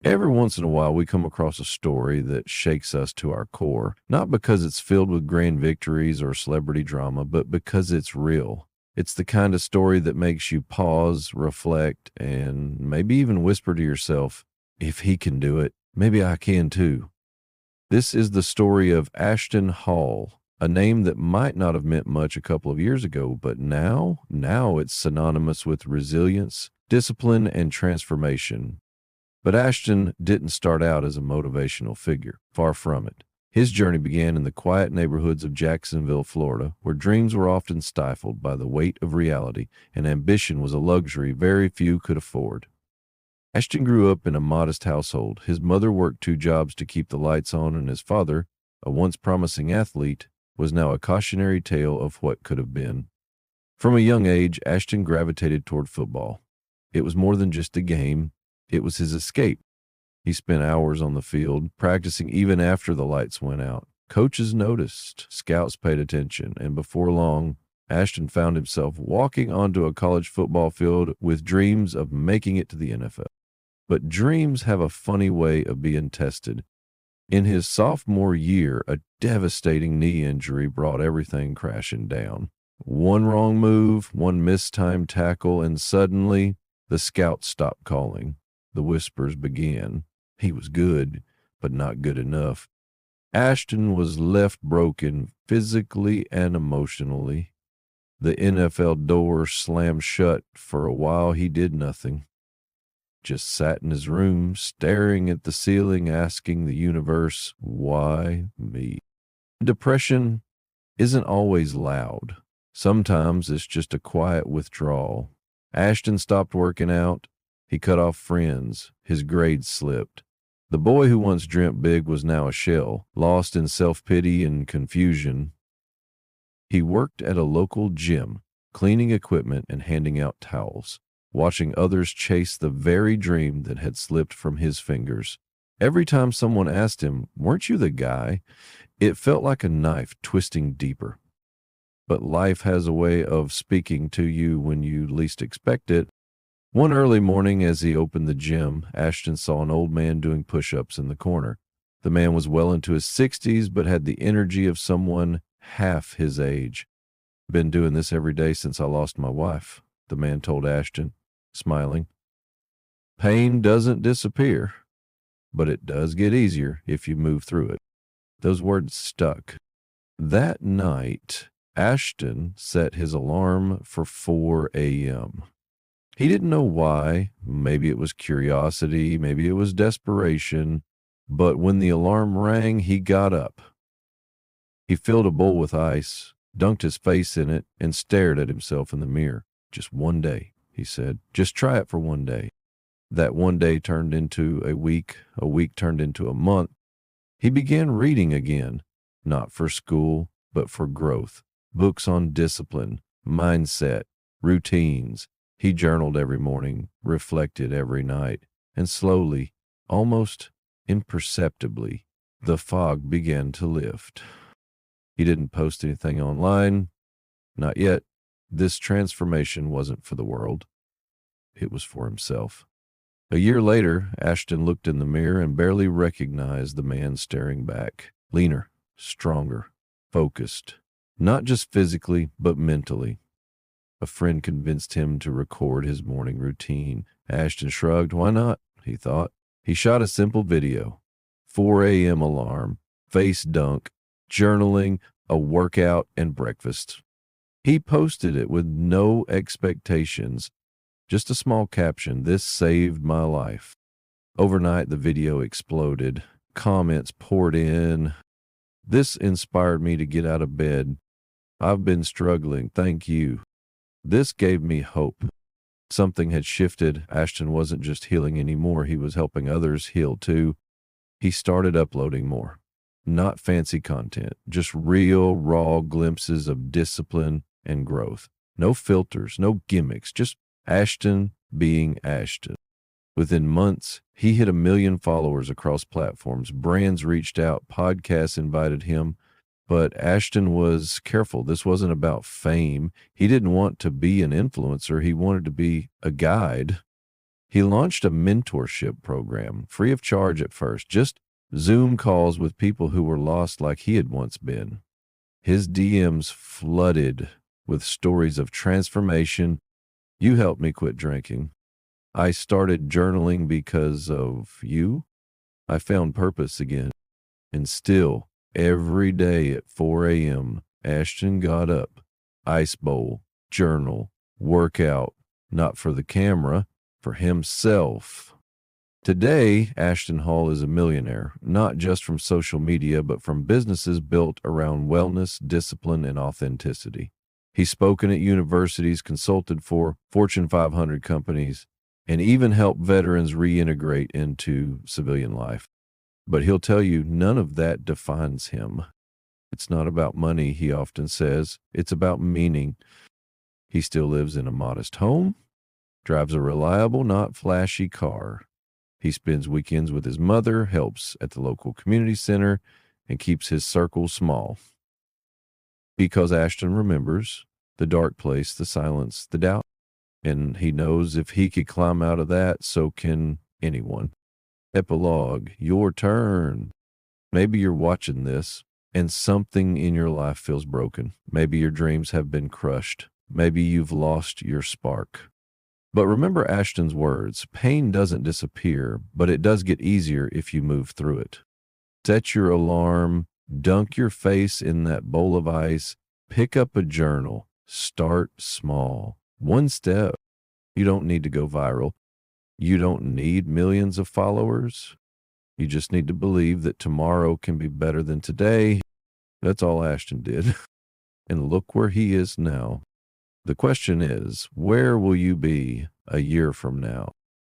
Every once in a while, we come across a story that shakes us to our core, not because it's filled with grand victories or celebrity drama, but because it's real. It's the kind of story that makes you pause, reflect, and maybe even whisper to yourself, if he can do it, maybe I can too. This is the story of Ashton Hall, a name that might not have meant much a couple of years ago, but now it's synonymous with resilience, discipline, and transformation. But Ashton didn't start out as a motivational figure. Far from it. His journey began in the quiet neighborhoods of Jacksonville, Florida, where dreams were often stifled by the weight of reality and ambition was a luxury very few could afford. Ashton grew up in a modest household. His mother worked 2 jobs to keep the lights on, and his father, a once promising athlete, was now a cautionary tale of what could have been. From a young age, Ashton gravitated toward football. It was more than just a game. It was his escape. He spent hours on the field, practicing even after the lights went out. Coaches noticed, scouts paid attention, and before long, Ashton found himself walking onto a college football field with dreams of making it to the NFL. But dreams have a funny way of being tested. In his sophomore year, a devastating knee injury brought everything crashing down. One wrong move, one mistimed tackle, and suddenly the scouts stopped calling. The whispers began. He was good, but not good enough. Ashton was left broken physically and emotionally. The NFL door slammed shut. For a while, he did nothing. Just sat in his room, staring at the ceiling, asking the universe, why me? Depression isn't always loud. Sometimes it's just a quiet withdrawal. Ashton stopped working out. He cut off friends. His grades slipped. The boy who once dreamt big was now a shell, lost in self-pity and confusion. He worked at a local gym, cleaning equipment and handing out towels, watching others chase the very dream that had slipped from his fingers. Every time someone asked him, "Weren't you the guy?" it felt like a knife twisting deeper. But life has a way of speaking to you when you least expect it. One early morning, as he opened the gym, Ashton saw an old man doing push-ups in the corner. The man was well into his 60s, but had the energy of someone half his age. "Been doing this every day since I lost my wife," the man told Ashton, smiling. "Pain doesn't disappear, but it does get easier if you move through it." Those words stuck. That night, Ashton set his alarm for 4 a.m. He didn't know why. Maybe it was curiosity, maybe it was desperation. But when the alarm rang, he got up. He filled a bowl with ice, dunked his face in it, and stared at himself in the mirror. "Just one day," he said. "Just try it for one day." That one day turned into a week turned into a month. He began reading again, not for school, but for growth. Books on discipline, mindset, routines. He journaled every morning, reflected every night, and slowly, almost imperceptibly, the fog began to lift. He didn't post anything online. Not yet. This transformation wasn't for the world. It was for himself. A year later, Ashton looked in the mirror and barely recognized the man staring back. Leaner, stronger, focused. Not just physically, but mentally. A friend convinced him to record his morning routine. Ashton shrugged. Why not? He thought. He shot a simple video. 4 a.m. alarm, face dunk, journaling, a workout, and breakfast. He posted it with no expectations, just a small caption, "This saved my life." Overnight, the video exploded. Comments poured in. "This inspired me to get out of bed. I've been struggling. Thank you." This gave me hope. Something had shifted. Ashton wasn't just healing anymore. He was helping others heal too. He started uploading more. Not fancy content, just real, raw glimpses of discipline and growth. No filters, no gimmicks, just Ashton being Ashton. Within months, he hit 1 million followers across platforms. Brands reached out, podcasts invited him. But Ashton was careful. This wasn't about fame. He didn't want to be an influencer. He wanted to be a guide. He launched a mentorship program, free of charge at first, just Zoom calls with people who were lost like he had once been. His DMs flooded with stories of transformation. You helped me quit drinking. I started journaling because of you. I found purpose again. And still, every day at 4 a.m., Ashton got up, ice bowl, journal, workout, not for the camera, for himself. Today, Ashton Hall is a millionaire, not just from social media, but from businesses built around wellness, discipline, and authenticity. He's spoken at universities, consulted for Fortune 500 companies, and even helped veterans reintegrate into civilian life. But he'll tell you none of that defines him. It's not about money, he often says. It's about meaning. He still lives in a modest home, drives a reliable, not flashy car. He spends weekends with his mother, helps at the local community center, and keeps his circle small. Because Ashton remembers the dark place, the silence, the doubt. And he knows if he could climb out of that, so can anyone. Epilogue, your turn. Maybe you're watching this and something in your life feels broken. Maybe your dreams have been crushed. Maybe you've lost your spark. But remember Ashton's words, pain doesn't disappear, but it does get easier if you move through it. Set your alarm, dunk your face in that bowl of ice, pick up a journal, start small. One step. You don't need to go viral. You don't need millions of followers. You just need to believe that tomorrow can be better than today. That's all Ashton did. And look where he is now. The question is, where will you be a year from now?